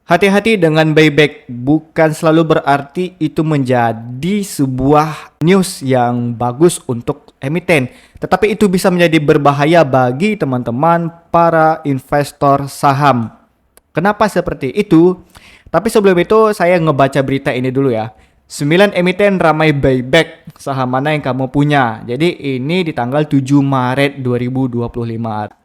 Hati-hati dengan buyback, bukan selalu berarti itu menjadi sebuah news yang bagus untuk emiten. Tetapi itu bisa menjadi berbahaya bagi teman-teman para investor saham. Kenapa seperti itu? Tapi sebelum itu saya ngebaca berita ini dulu ya. 9 emiten ramai buyback saham mana yang kamu punya. Jadi ini di tanggal 7 Maret 2025.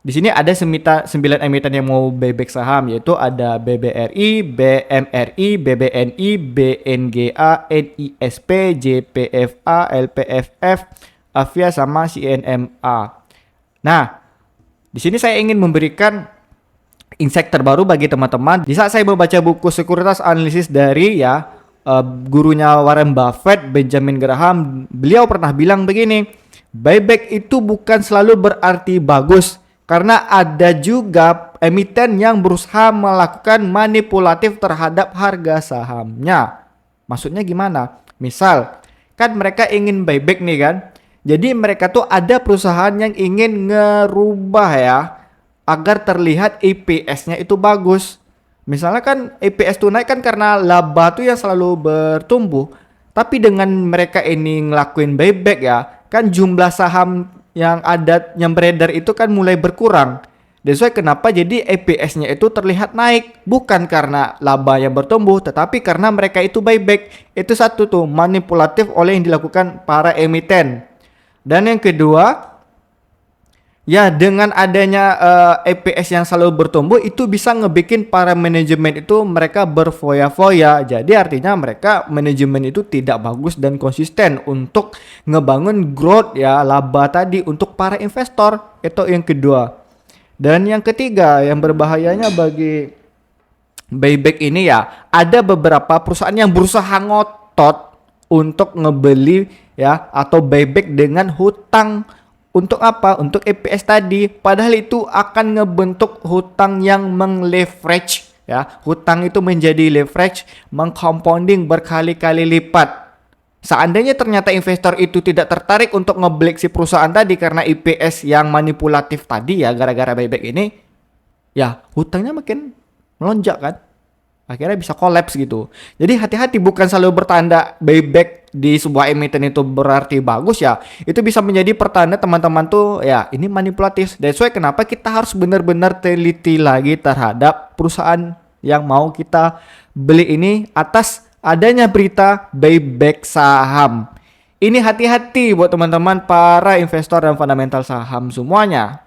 Di sini ada 9 emiten yang mau buyback saham, yaitu ada BBRI, BMRI, BBNI, BNGA, NISP, JPFA, LPFF, Avia sama CNMA. Nah, di sini saya ingin memberikan insight terbaru bagi teman-teman. Di saat saya membaca buku sekuritas analisis dari gurunya Warren Buffett, Benjamin Graham, beliau pernah bilang begini, buyback itu bukan selalu berarti bagus karena ada juga emiten yang berusaha melakukan manipulatif terhadap harga sahamnya. Maksudnya gimana? Misal, kan mereka ingin buyback nih kan. Jadi mereka tuh ada perusahaan yang ingin ngerubah ya agar terlihat EPS-nya itu bagus. Misalnya kan EPS tuh naik kan karena laba tuh yang selalu bertumbuh. Tapi dengan mereka ini ngelakuin buyback ya, kan jumlah saham yang ada yang beredar itu kan mulai berkurang. That's why kenapa jadi EPS-nya itu terlihat naik, bukan karena laba yang bertumbuh, tetapi karena mereka itu buyback. Itu satu tuh manipulatif oleh yang dilakukan para emiten. Dan yang kedua, ya dengan adanya EPS yang selalu bertumbuh itu bisa ngebikin para manajemen itu mereka berfoya-foya. Jadi artinya mereka manajemen itu tidak bagus dan konsisten untuk ngebangun growth ya laba tadi untuk para investor. Itu yang kedua. Dan yang ketiga yang berbahayanya bagi buyback ini ya, ada beberapa perusahaan yang berusaha ngotot untuk ngebeli ya atau buyback dengan hutang. Untuk apa? Untuk EPS tadi. Padahal itu akan ngebentuk hutang yang meng-leverage ya. Hutang itu menjadi leverage, mengcompounding berkali-kali lipat. Seandainya ternyata investor itu tidak tertarik untuk ngebeli si perusahaan tadi karena EPS yang manipulatif tadi ya gara-gara buyback ini, ya hutangnya makin melonjak kan. Akhirnya bisa kolaps gitu. Jadi hati-hati, bukan selalu bertanda buyback di sebuah emiten itu berarti bagus ya. Itu bisa menjadi pertanda teman-teman tuh ya ini manipulatif. That's why kenapa kita harus benar-benar teliti lagi terhadap perusahaan yang mau kita beli ini atas adanya berita buyback saham. Ini hati-hati buat teman-teman para investor dan fundamental saham semuanya.